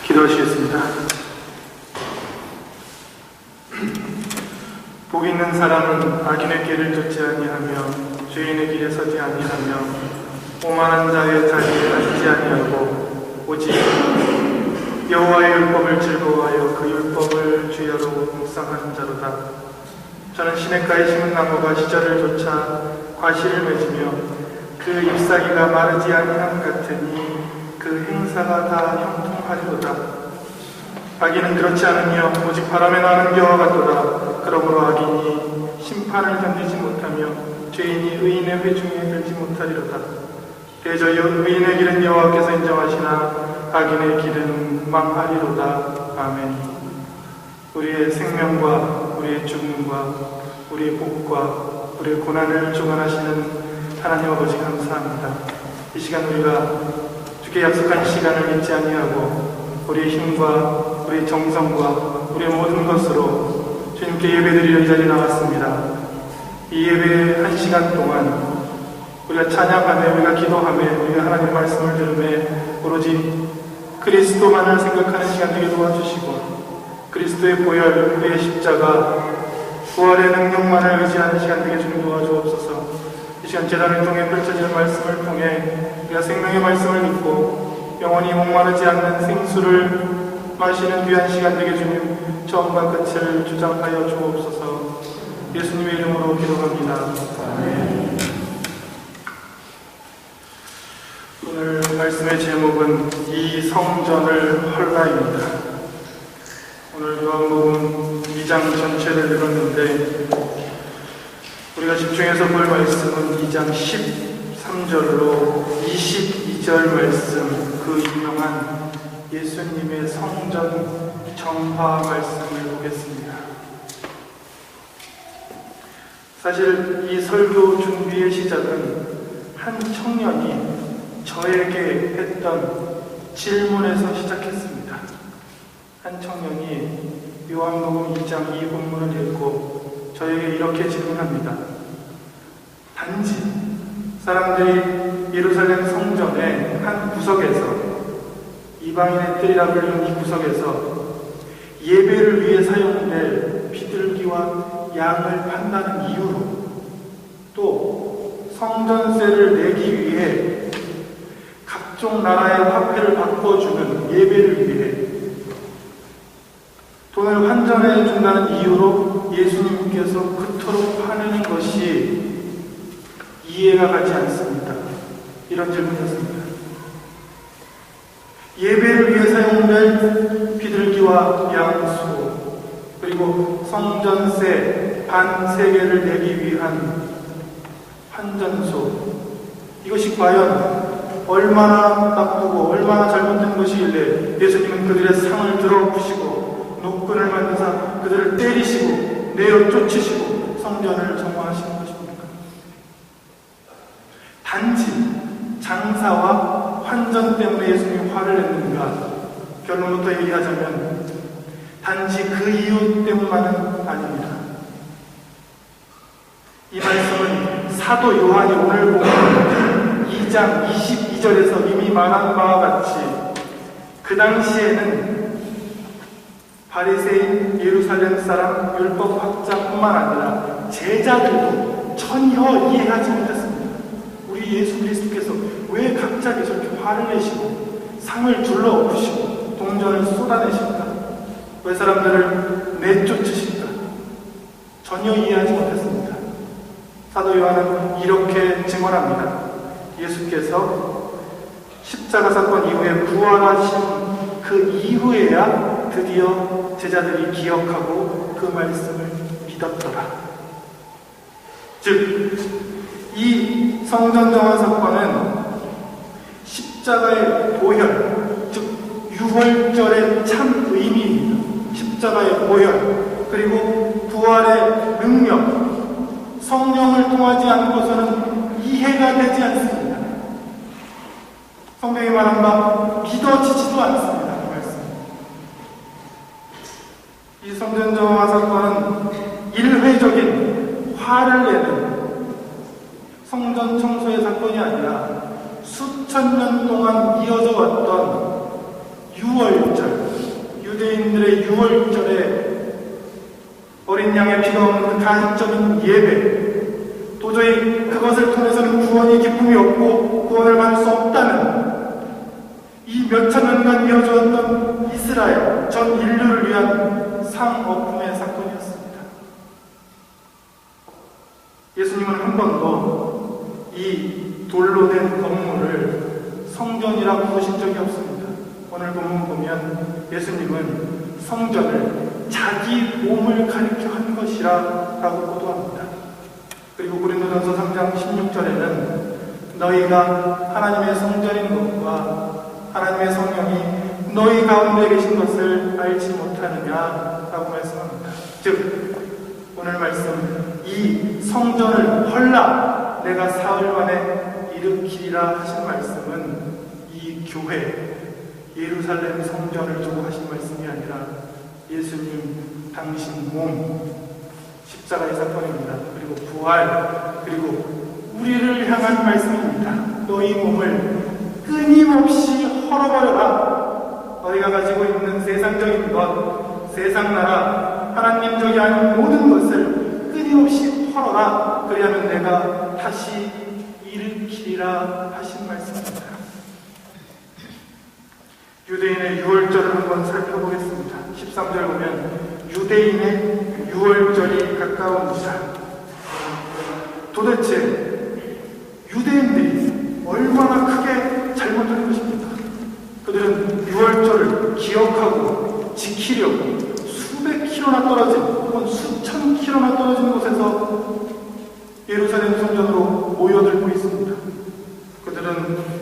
기도하시겠습니다. 복 있는 사람은 악인의 길을 쫓지 아니하며 죄인의 길에 서지 아니하며 오만한 자의 자리에 앉지 아니하고 오직 여호와의 율법을 즐거워하여 그 율법을 주야로 묵상하는 자로다. 저는 시냇가에 심은 나무가 시절을 쫓아 과실을 맺으며 그 잎사귀가 마르지 아니함 같으니 그 행사가 다 형통하리로다. 악인은 그렇지 않으며 오직 바람에 나는 겨와 같도다. 그러므로 악인이 심판을 견디지 못하며 죄인이 의인의 회중에 들지 못하리로다. 대저 의인의 길은 여호와께서 인정하시나 악인의 길은 망하리로다. 아멘. 우리의 생명과 우리의 죽음과 우리의 복과 우리의 고난을 주관하시는 하나님 아버지 감사합니다. 이 시간 우리가 주께 약속한 시간을 잊지 아니하고 우리의 힘과 우리의 정성과 우리의 모든 것으로 주님께 예배드리려 이 자리에 나왔습니다. 이 예배 한 시간 동안 우리가 찬양하며 우리가 기도하며 우리가 하나님 말씀을 들으며 오로지 그리스도만을 생각하는 시간 되게 도와주시고 그리스도의 보혈, 그의 십자가, 부활의 능력만을 의지하는 시간 되게 주님 도와주옵소서. 이 시간 제단을 통해 펼쳐지는 말씀을 통해 우리가 생명의 말씀을 듣고 영원히 목마르지 않는 생수를 마시는 귀한 시간 되게 주님 처음과 끝을 주장하여 주옵소서. 예수님의 이름으로 기도합니다. 아멘. 오늘 말씀의 제목은 이 성전을 헐라입니다. 오늘 요한복음 2장 전체를 읽었는데 우리가 집중해서 볼 말씀은 2장 13절로 22절 말씀, 그 유명한 예수님의 성전 정화 말씀을 보겠습니다. 사실 이 설교 준비의 시작은 한 청년이 저에게 했던 질문에서 시작했습니다. 한 청년이 요한복음 2장 이 본문을 읽고 저에게 이렇게 질문합니다. 단지 사람들이 예루살렘 성전의 한 구석에서, 이방인의 뜰이라 불리는 이 구석에서 예배를 위해 사용될 비둘기와 양을 판다는 이유로, 또 성전세를 내기 위해 각종 나라의 화폐를 바꿔주는 예배를 위해 돈을 환전해 준다는 이유로 예수님께서 그토록 화내는 것이 이해가 가지 않습니다. 이런 질문이었습니다. 예배를 위해 사용될 비둘기와 양소, 그리고 성전세 반 세계를 내기 위한 환전소, 이것이 과연 얼마나 나쁘고 얼마나 잘못된 것이길래 예수님은 그들의 상을 들어부시고 노끈을 만드사 그들을 때리시고 내어 쫓으시고 성전을 정화하시는 것입니까? 단지 장사와 환전 때문에 예수님이 화를 냈는가? 결론부터 얘기하자면 단지 그 이유 때문만은 아닙니다. 이 말씀은 사도 요한이 오늘 보면 2장 22절에서 이미 말한 바와 같이 그 당시에는 바리새인 예루살렘 사람 율법학자뿐만 아니라 제자들도 전혀 이해하지 못했습니다. 우리 예수 그리스도께서 왜 갑자기 저렇게 화를 내시고 상을 둘러엎으시고 동전을 쏟아내실까? 왜 사람들을 내쫓으실까? 전혀 이해하지 못했습니다. 사도 요한은 이렇게 증언합니다. 예수께서 십자가 사건 이후에 부활하신 그 이후에야 드디어 제자들이 기억하고 그 말씀을 믿었더라. 즉, 이 성전정화 사건은 십자가의 보혈, 즉 유월절의 참 의미입니다. 십자가의 보혈, 그리고 부활의 능력, 성령을 통하지 않고서는 이해가 되지 않습니다. 성경이 말한 바 믿어지지도 않습니다. 그 말씀. 이 성전정화 사건은 일회적인 화를 내는 성전 청소의 사건이 아니라 수천 년 동안 이어져 왔던 유월절, 유대인들의 유월절에 어린 양의 피가 없는 그 가식적인 예배, 도저히 그것을 통해서는 구원의 기쁨이 없고 구원을 받을 수 없다는 이 몇천 년간 이어져왔던 이스라엘 전 인류를 위한 상어품의 사건이었습니다. 예수님은 한 번도 이 돌로 된 건물을 성전이라고 부르신 적이 없습니다. 오늘 본문 보면 예수님은 성전을 자기 몸을 가리켜 한 것이라 라고 보도합니다. 그리고 고린도전서 3장 16절에는 너희가 하나님의 성전인 것과 하나님의 성령이 너희 가운데 계신 것을 알지 못하느냐 라고 말씀합니다. 즉 오늘 말씀 이 성전을 헐라 내가 사흘 만에 일으키리라 하신 말씀은 이 교회 예루살렘 성전을 두고 하신 말씀이 아니라 예수님 당신 몸 십자가의 사건입니다. 그리고 부활 그리고 우리를 향한 말씀입니다. 너희 몸을 끊임없이 헐어버려라. 너희가 가지고 있는 세상적인 것, 세상 나라, 하나님적이 아닌 모든 것을 끊임없이 헐어라. 그리하면 내가 다시 일으키리라 하신 말씀입니다. 유대인의 유월절을 한번 살펴보겠습니다. 13절 보면 유대인의 유월절이 가까운지라. 도대체 유대인들이 얼마나 크게 잘못한 것입니까? 그들은 유월절을 기억하고 지키려고 수백 킬로나 떨어진 혹은 수천 킬로나 떨어진 곳에서 예루살렘 성전으로 모여들고 있습니다. 그들은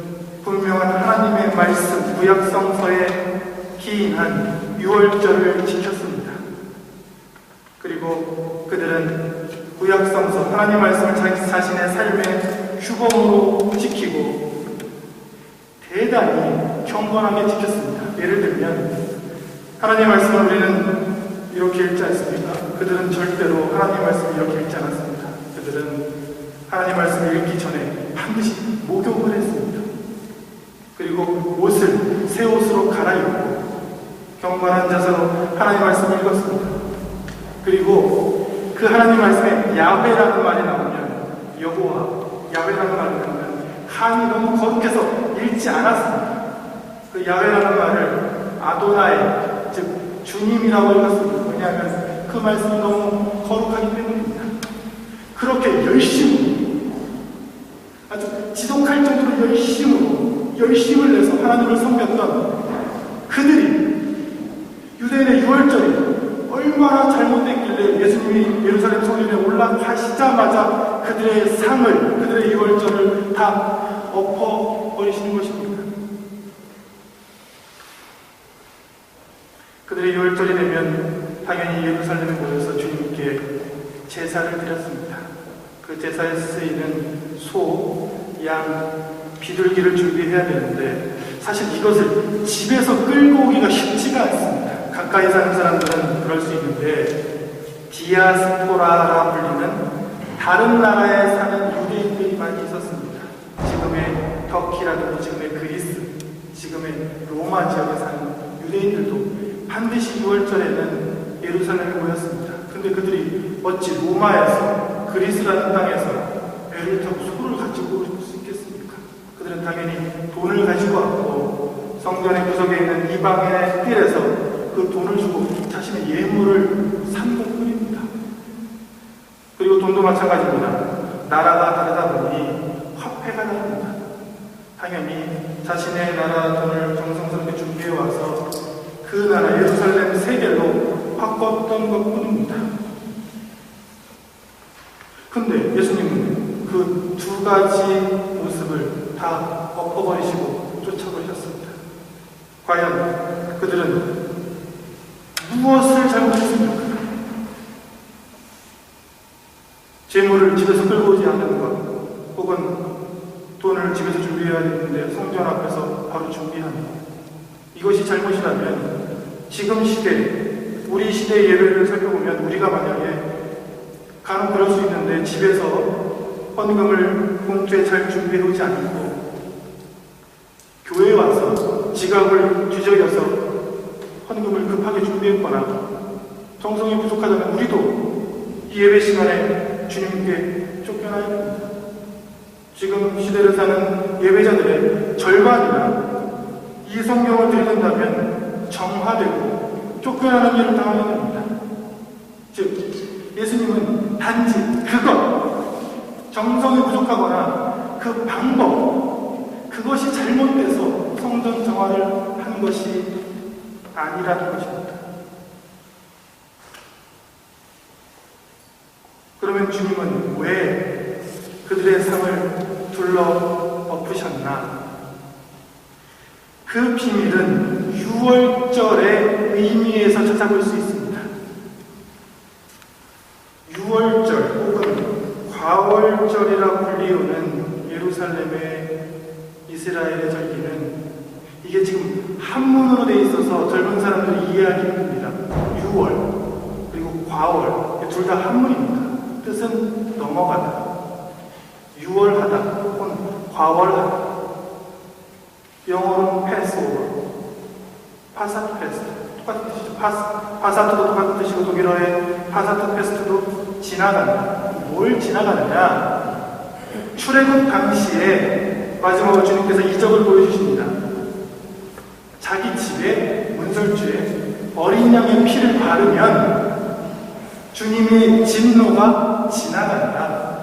분명한 하나님의 말씀 구약성서에 기인한 유월절을 지켰습니다. 그리고 그들은 구약성서 하나님 말씀을 자기 자신의 삶의 규범으로 지키고 대단히 경건하게 지켰습니다. 예를 들면 하나님 말씀을 우리는 이렇게 읽지 않습니까? 그들은 절대로 하나님 말씀을 이렇게 읽지 않았습니다. 그들은 하나님 말씀을 읽기 전에 반드시 목욕을 했습니다. 그리고 옷을 새 옷으로 갈아입고 경건한 자세로 하나님 말씀을 읽었습니다. 그리고 그 하나님 말씀에 야훼라는 말이 나오면 여호와, 야훼라는 말이 나오면 한이 너무 거룩해서 읽지 않았습니다. 그 야훼라는 말을 아도나이, 즉 주님이라고 읽었습니다. 왜냐하면 그 말씀이 너무 거룩하기 때문입니다. 그렇게 열심히 아주 지독할 정도로 열심을 내서 하나님을 섬겼던 그들이 유대인의 유월절이 얼마나 잘못됐길래 예수님이 예루살렘 성전에 올라가시자마자 그들의 상을, 그들의 유월절을 다 엎어버리시는 것입니다. 그들의 유월절이 되면 당연히 예루살렘에 모여서 주님께 제사를 드렸습니다. 그 제사에 쓰이는 소, 양, 비둘기를 준비해야 되는데 사실 이것을 집에서 끌고 오기가 쉽지가 않습니다. 가까이 사는 사람들은 그럴 수 있는데 디아스포라라 불리는 다른 나라에 사는 유대인들이 많이 있었습니다. 지금의 터키라든지 지금의 그리스, 지금의 로마 지역에 사는 유대인들도 반드시 6월절에는 예루살렘에 모였습니다. 근데 그들이 어찌 로마에서 그리스라는 땅에서 배를 타고 소를 가지고 올 수 있겠습니까? 그들은 당연히 돈을 가지고 왔고 성전의 구석에 있는 이방인의 뜰에서 그 돈을 주고 자신의 예물을 산 것뿐입니다. 그리고 돈도 마찬가지입니다. 나라가 다르다 보니 화폐가 다릅니다. 당연히 자신의 나라 돈을 정성스럽게 준비해와서 그 나라 예루살렘 세겔로 바꿨던 것뿐입니다. 근데 예수님은 그 두 가지 모습을 다 엎어버리시고 쫓아버리셨습니다. 과연 그들은 무엇을 잘못했습니까? 재물을 집에서 끌고 오지 않는 것, 혹은 돈을 집에서 준비해야 되는데 성전 앞에서 바로 준비하는 것. 이것이 잘못이라면 지금 시대, 우리 시대의 예배를 살펴보면 우리가 만약에 간혹 그럴 수 있는데 집에서 헌금을 봉투에 잘 준비해오지 않고 교회에 와서 지갑을 뒤적여서 헌금을 헌금을 급하게 준비했거나 정성이 부족하다면 우리도 이 예배 시간에 주님께 쫓겨나야 됩니다. 지금 시대를 사는 예배자들의 절반이나 이 성경을 들여다보면 정화되고 쫓겨나는 일을 당하게 됩니다. 즉, 예수님은 단지 그것, 정성이 부족하거나 그 방법, 그것이 잘못돼서 성전 정화를 한 것이 아니라는 것입니다. 그러면 주님은 왜 그들의 삶을 둘러 엎으셨나? 그 비밀은 유월절의 의미에서 찾아볼 수 있습니다. 유월절 혹은 과월절이라고 불리우는 예루살렘의 이스라엘의 절기는 이게 지금 한문으로 되어 있어서 젊은 사람들이 이해하기 힘듭니다. 유월 그리고 과월 둘 다 한문입니다. 뜻은 넘어가다, 유월하다 혹은 과월하다. 영어로는 패스오버, 파사트 페스트 똑같은 뜻이죠. 파사트도 똑같은 뜻이고 독일어의 파사트 페스트도 지나간다. 뭘 지나가느냐? 출애굽 당시에 마지막으로 주님께서 이적을 보여주십니다. 자기 집에 문설주에 어린 양의 피를 바르면 주님의 진노가 지나간다.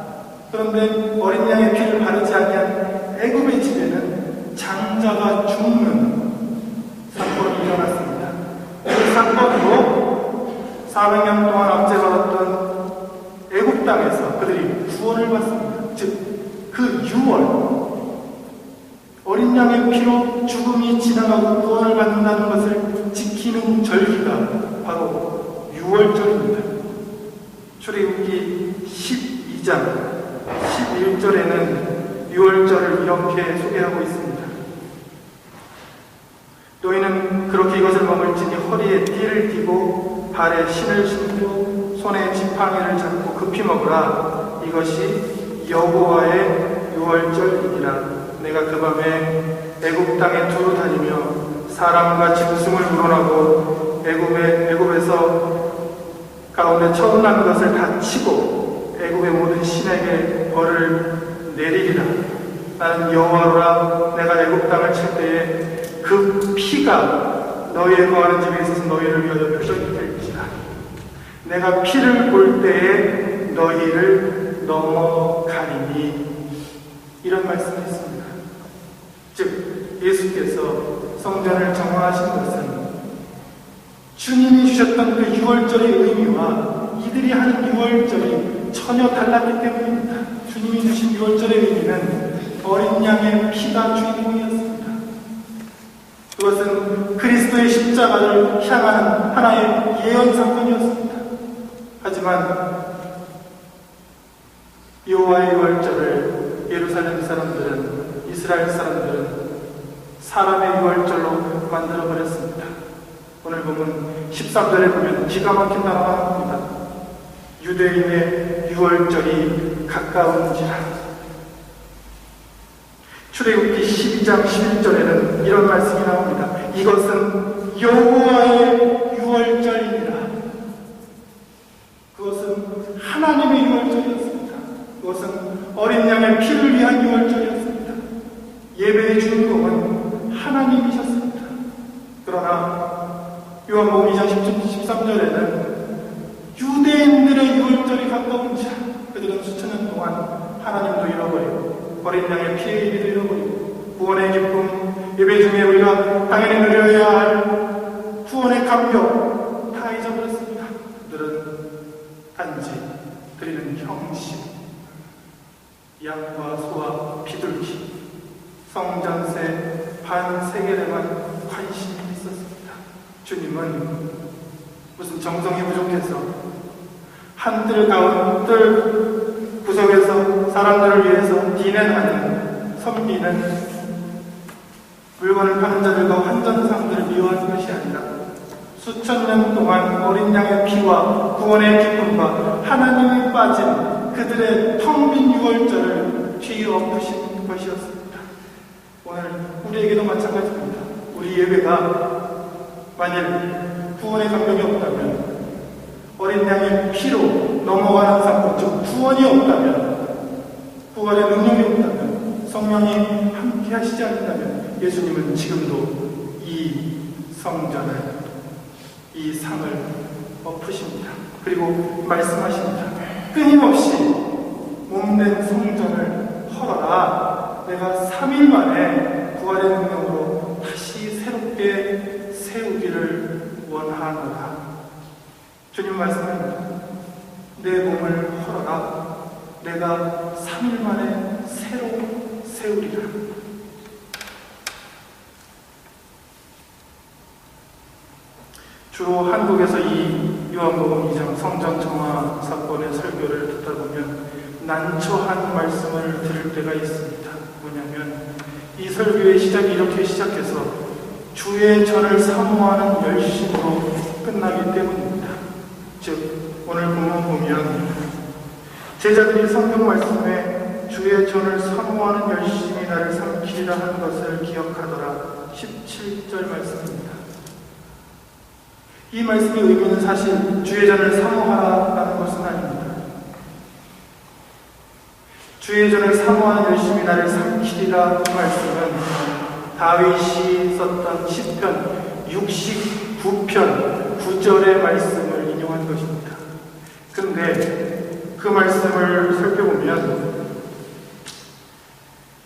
그런데 어린 양의 피를 바르지 아니한 애굽의 집에는 장자가 죽는 사건이 일어났습니다. 그 사건으로 400년 동안 압제받았던 애굽 땅에서 그들이 구원을 받습니다. 즉 그 유월, 어린 양의 피로 죽음이 지나가고 구원을 받는다는 것을 지키는 절기가 바로 유월절입니다. 출애굽기 12장 11절에는 유월절을 이렇게 소개하고 있습니다. 너희는 그렇게 이것을 먹을지니 허리에 띠를 띠고 발에 신을 신고 손에 지팡이를 잡고 급히 먹으라. 이것이 여호와의 유월절이니라. 내가 그 밤에 애굽 땅에 두루 다니며 사람과 짐승을 물어나고 애굽에서 가운데 처음 난 것을 다 치고 애굽의 모든 신에게 벌을 내리리라. 나는 여호와로라. 내가 애굽 땅을 칠 때에 그 피가 너희의 거하는 집에 있어서 너희를 위하여 표적이 될지라. 내가 피를 볼 때에 너희를 넘어가리니. 이런 말씀이 있습니다. 즉 예수께서 성전을 정화하신 것은 주님이 주셨던 그 유월절의 의미와 이들이 하는 유월절이 전혀 달랐기 때문입니다. 주님이 주신 유월절의 의미는 어린 양의 피가 주인공이었습니다. 그것은 그리스도의 십자가를 향하는 하나의 예언 사건이었습니다. 하지만 여호와의 유월절을 예루살렘 사람들은, 이스라엘 사람들은 사람의 유월절로 만들어버렸습니다. 오늘 보면 13절에 보면 기가 막힌 단어가 나옵니다. 유대인의 유월절이 가까운지라. 출애굽기 12장 11절에는 이런 말씀이 나옵니다. 이것은 여호와의 유월절이니라. 그것은 하나님의 유월절이었습니다. 그것은 어린 양의 피를 위한 유월절이었습니다. 예배의 주인공은 하나님이셨습니다. 그러나 요한복음 2장 13절에는 유대인들의 유월절이 가까운지라. 그들은 수천 년 동안 하나님도 잃어버리고 어린 양의 피의 의미도 잃어버리고 구원의 기쁨, 예배 중에 우리가 당연히 누려야 할 구원의 감격 다 잊어버렸습니다. 그들은 단지 드리는 형식, 양과 소와 비둘기, 성전세, 반세겔에만 관심이 있었습니다. 주님은 무슨 정성이 부족해서 한뜰 구석에서 사람들을 위해서 디낸하는, 섬기는, 물건을 파는 자들과 환전상들을 미워하는 것이 아니라 수천 년 동안 어린 양의 피와 구원의 기쁨과 하나님이 빠진 그들의 텅 빈 유월절을 뒤엎으신 것이었습니다. 오늘 우리에게도 마찬가지입니다. 우리 예배가 만일 구원의 감격이 없다면, 어린 양의 피로 넘어가는 사건, 즉 구원이 없다면, 부활의 능력이 없다면, 성령이 함께 하시지 않는다면 예수님은 지금도 이 성전을, 이 상을 엎으십니다. 그리고 말씀하십니다. 끊임없이 몸된 성전을 헐어라. 내가 3일 만에 부활의 능력으로 다시 새롭게 세우기를 원하노라. 주님 말씀합니다. 내 몸을 헐어라. 내가 3일 만에 새로 세우리라. 주로 한국에서 이 요한복음 2장 성전 정화 사건의 설교를 듣다 보면 난처한 말씀을 들을 때가 있습니다. 뭐냐면 이 설교의 시작이 이렇게 시작해서 주의 전을 사모하는 열심으로 끝나기 때문입니다. 즉 오늘 본문 보면 제자들이 성경 말씀에 주의 전을 사모하는 열심이 나를 삼키리라 하는 것을 기억하더라. 17절 말씀입니다. 이 말씀의 의미는 사실 주의 전을 사모하라는 것은 아닙니다. 주의 전을 사모하는 열심이 나를 삼키리라 이 말씀은 다윗이 썼던 시편 69편 9절의 말씀을 인용한 것입니다. 그런데 그 말씀을 살펴보면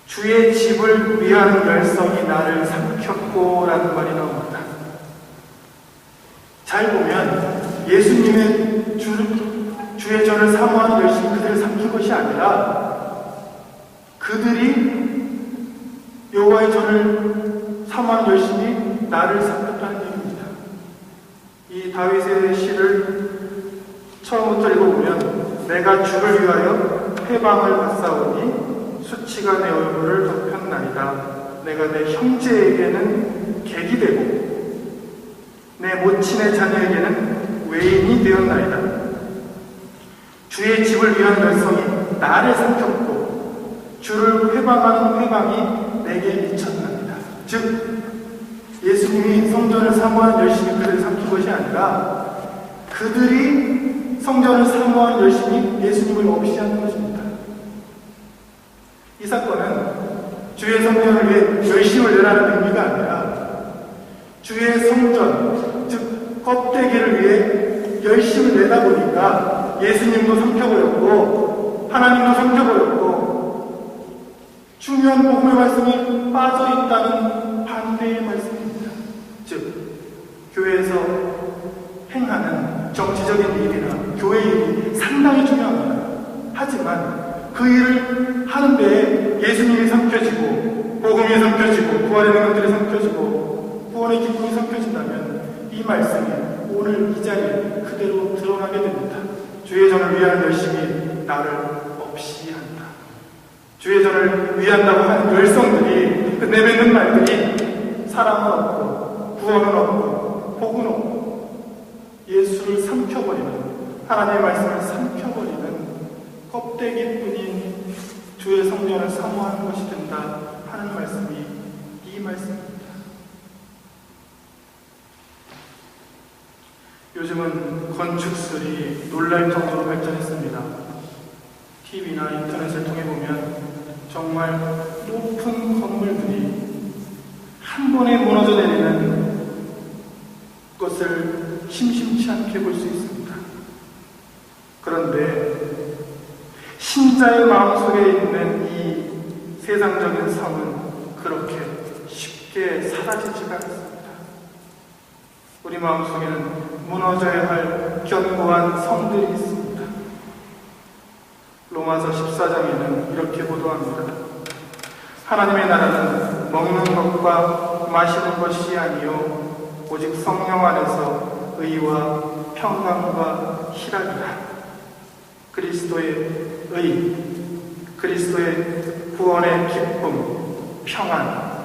주의 집을 위한 열성이 나를 삼켰고 라는 말이 나옵니다. 잘 보면 예수님의 주의 전을 사모하는 열심이 그들을 삼킨 것이 아니라 그들이 여호와의 전을 사모하는 열심이 나를 삼켰다는 얘기입니다. 이 다윗의 시를 처음부터 읽어보면 내가 주를 위하여 회방을 받사오니 수치가 내 얼굴을 덮였나이다. 내가 내 형제에게는 객이 되고 내 모친의 자녀에게는 외인이 되었나이다. 주의 집을 위한 열성이 나를 삼켰고 주를 회방하는 회방이 내게 미쳤나이다. 즉 예수님이 성전을 사모하는 열심이 그들을 삼킨 것이 아니라 그들이 성전을 사모하는 열심이 예수님을 없이 하는 것입니다. 이 사건은 주의 성전을 위해 열심을 내라는 의미가 아니라 주의 성전, 즉 껍데기를 위해 열심을 내다 보니까 예수님도 삼켜버렸고 하나님도 삼켜버렸고 중요한 복음의 말씀이 빠져있다는 반대의 말씀입니다. 즉 교회에서 행하는 정치적인 일이나 교회 일이 상당히 중요합니다. 하지만 그 일을 하는 데에 예수님이 삼켜지고 복음이 삼켜지고 부활의 능력들이 삼켜지고 구원의 기쁨이 삼켜진다면 이 말씀이 오늘 이 자리에 그대로 드러나게 됩니다. 주의 전을 위하는 열심이 나를 없이 한다. 주의 전을 위한다고 하는 열성들이 그 내뱉는 말들이 사랑은 없고 구원은 없고 복은 없고 예수를 삼켜버리는 하나님의 말씀을 삼켜버리는 껍데기뿐인 주의 성전을 사모하는 것이 된다 하는 말씀이 이 말씀입니다. 요즘은 건축술이 놀랄 정도로 발전했습니다. TV나 인터넷을 통해 보면 정말 높은 건물들이 한 번에 무너져 내리는 것을 심심치 않게 볼 수 있습니다. 그런데 신자의 마음속에 있는 이 세상적인 성은 그렇게 쉽게 사라지지가 않습니다. 우리 마음속에는 무너져야 할 견고한 성들이 있습니다. 로마서 14장에는 이렇게 보도합니다. 하나님의 나라는 먹는 것과 마시는 것이 아니요 오직 성령 안에서 의와 평강과 희락이라. 그리스도의 의, 그리스도의 구원의 기쁨, 평안,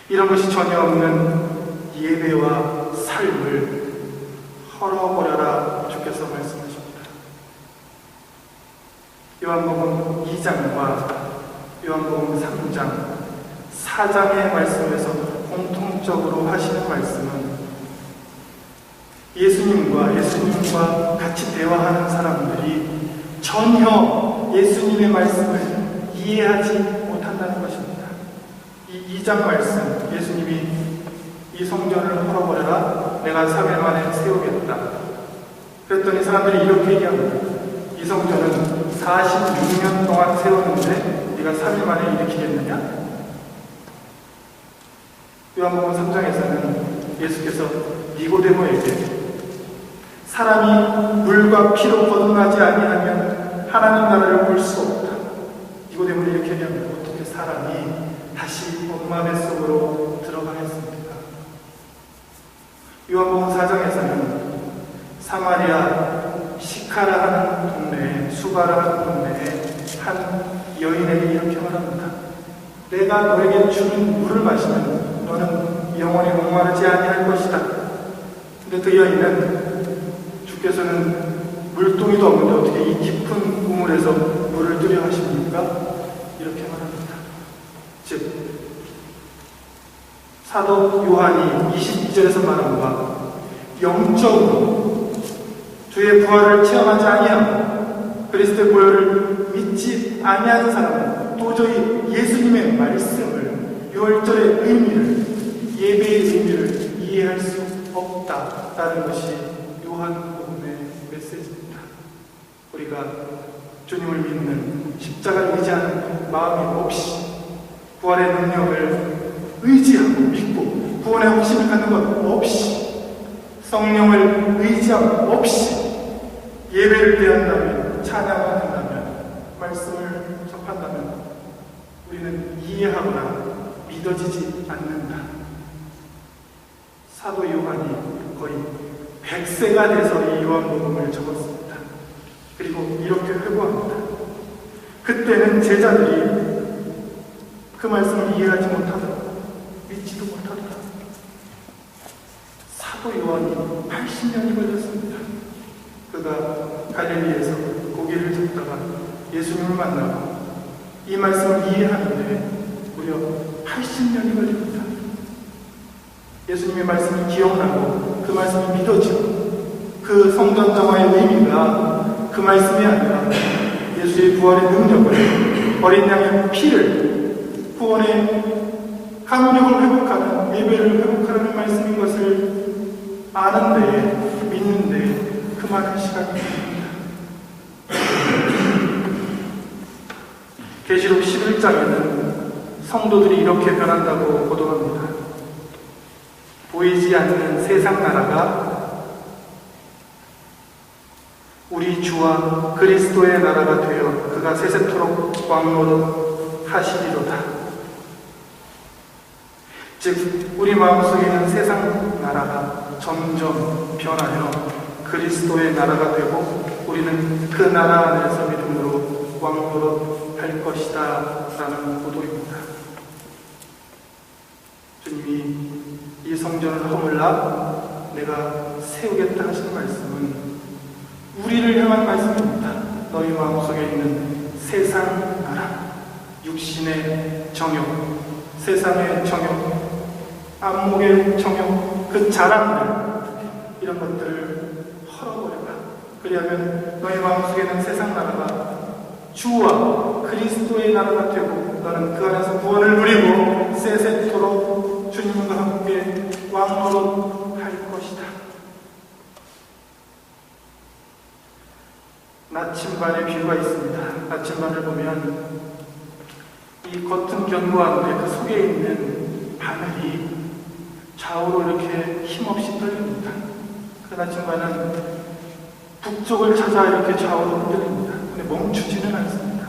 이런 것이 전혀 없는 예배와 삶을 헐어버려라 주께서 말씀하십니다. 요한복음 2장과 요한복음 3장, 4장의 말씀에서 공통적으로 하시는 말씀은 예수님과 같이 대화하는 사람들이 전혀 예수님의 말씀을 이해하지 못한다는 것입니다. 이 2장 말씀, 예수님이 이 성전을 헐어버려라, 내가 3일 만에 세우겠다. 그랬더니 사람들이 이렇게 얘기합니다. 이 성전은 46년 동안 세우는데 네가 3일 만에 일으키겠느냐? 요한복음 3장에서는 예수께서 니고데모에게 사람이 물과 피로 거듭나지 아니하면 하나님 나라를 볼 수 없다. 니고데모는 이렇게 얘기합니다. 어떻게 사람이 다시 엄마 뱃속으로 들어가겠습니까? 요한복음 4장에서는 사마리아 시카라 하는 동네에, 수바라 하는 동네에 한 여인에게 이렇게 말합니다. 내가 너에게 주는 물을 마시면 너는 영원히 목마르지 아니할 것이다. 근데 그 여인은 주께서는 물동이도 없는데 어떻게 이 깊은 우물에서 물을 뜨려 하십니까? 이렇게 말합니다. 즉 사도 요한이 22절에서 말한 바 영적으로 주의 부활을 체험하지 아니하고 그리스도의 보혈을 믿지 아니하는 사람은 도저히 예수님의 말씀을, 유월절의 의미를, 예배의 의미를 이해할 수 없다라는 것이 요한복음의 메시지입니다. 우리가 주님을 믿는, 십자가를 의지하는 마음이 없이 부활의 능력을 의지하고 믿고 구원의 확신을 갖는 것 없이 성령을 의지함 없이 예배를 대한다면, 찬양을 한다면, 말씀을 접한다면 우리는 이해하거나 믿어지지 않는다. 사도 요한이 거의 100세가 돼서 이 요한복음을 적었습니다. 그리고 이렇게 회고합니다. 그때는 제자들이 그 말씀을 이해하지 못하더라, 믿지도 못하더라. 사도 요한이 80년이 걸렸습니다. 그가 갈릴리에서 고기를 잡다가 예수님을 만나고 이 말씀을 이해하는데 무려 80년이 걸립니다. 예수님의 말씀이 기억나고 그 말씀이 믿어지고 그 성전정화의 의미가 그 말씀이 아니라 예수의 부활의 능력을, 어린 양의 피를, 구원의 감격을 회복하는, 예배를 회복하는 말씀인 것을 아는데, 믿는데 그 많은 시간이 걸립니다. 계시록 11장에는 성도들이 이렇게 변한다고 보도합니다. 보이지 않는 세상 나라가 우리 주와 그리스도의 나라가 되어 그가 세세토록 왕노릇 하시리로다. 즉 우리 마음속에 있는 세상 나라가 점점 변하여 그리스도의 나라가 되고 우리는 그 나라 안에서 믿음으로 왕노릇 할 것이다 라는 보도입니다. 주님이 이 성전을 허물라 내가 세우겠다 하시는 말씀은 우리를 향한 말씀입니다. 너희 마음속에 있는 세상 나라, 육신의 정욕, 세상의 정욕, 안목의 정욕, 그 자랑들, 이런 것들을 헐어버려라. 그리하면 너희 마음속에 있는 세상 나라가 주와 그리스도의 나라가 되고 너는 그 안에서 구원을 누리고 세세토록 주님과 함께 왕노릇 할 것이다. 나침반의 비유가 있습니다. 나침반을 보면 이 겉은 견고한데 그 속에 있는 바늘이 좌우로 이렇게 힘없이 떨립니다. 그 나침반은 북쪽을 찾아 이렇게 좌우로 흔들립니다. 근데 멈추지는 않습니다.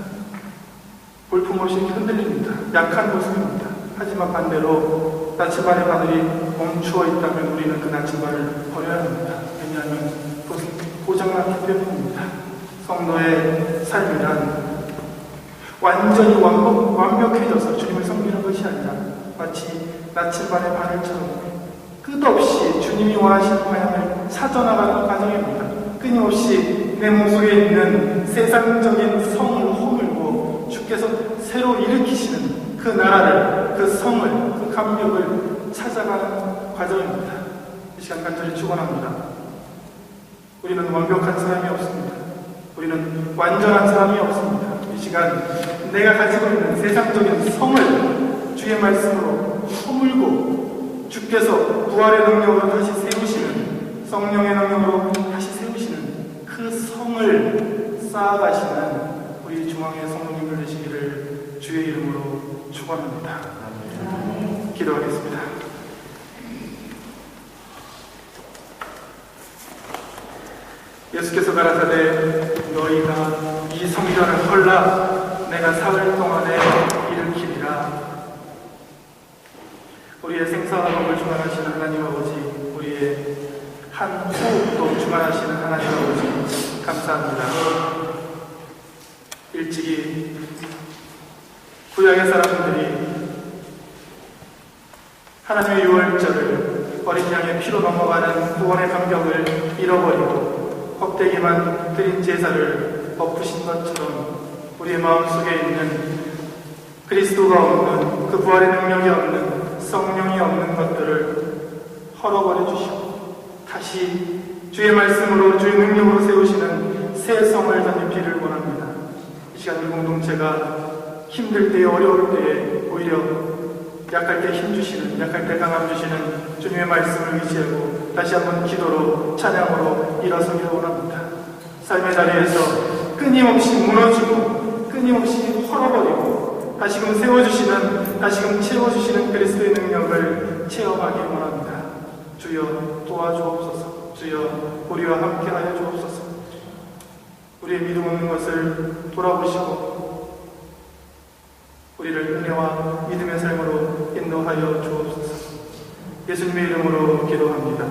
볼품없이 이렇게 흔들립니다. 약한 모습입니다. 하지만 반대로 나침반의 바늘이 멈추어 있다면 우리는 그 나침반을 버려야 합니다. 왜냐하면 그것은 고장났기 때문입니다. 성도의 삶이란 완전히 완벽해져서 주님을 섬기는 것이 아니라 마치 나침반의 바늘처럼 끝없이 주님이 원하시는 방향을 찾아나가는 과정입니다. 끊임없이 내 몸속에 있는 세상적인 성을 허물고 주께서 새로 일으키시는 그 나라를, 그 성을, 그 감격을 찾아가는 과정입니다. 이 시간 간절히 축원합니다. 우리는 완벽한 사람이 없습니다. 우리는 완전한 사람이 없습니다. 이 시간 내가 가지고 있는 세상적인 성을 주의 말씀으로 허물고 주께서 부활의 능력으로 다시 세우시는, 성령의 능력으로 다시 세우시는 그 성을 쌓아가시는 우리 중앙의 성도님들 되시기를 주의 이름으로 축원합니다. 기도하겠습니다. 예수께서 가라사대 너희가 이 성전을 헐라 내가 사흘 동안에 일으키리라. 우리의 생사화복을 주관하시는 하나님 아버지, 우리의 한 호흡도 주관하시는 하나님 아버지 감사합니다. 일찍이 구약의 사람들이 하나님의 유월절을 어린 양의 피로 넘어가는 구원의 감격을 잃어버리고 껍데기만 드린 제사를 엎으신 것처럼 우리의 마음속에 있는 그리스도가 없는, 그 부활의 능력이 없는, 성령이 없는 것들을 헐어버려 주시고 다시 주의 말씀으로, 주의 능력으로 세우시는 새 성을 덧입히를 원합니다. 이 시간 우리 공동체가 힘들 때에, 어려울 때에 오히려 약할 때 힘 주시는, 약할 때 강함 주시는 주님의 말씀을 의지하고 다시 한번 기도로, 찬양으로 일어서기를 원합니다. 삶의 자리에서 끊임없이 무너지고 끊임없이 헐어버리고 다시금 세워주시는, 다시금 채워주시는 그리스도의 능력을 체험하기 원합니다. 주여 도와주옵소서. 주여 우리와 함께하여 주옵소서. 우리의 믿음 없는 것을 돌아보시고 우리를 은혜와 믿음의 삶으로 인도하여 주옵소서. 예수님의 이름으로 기도합니다.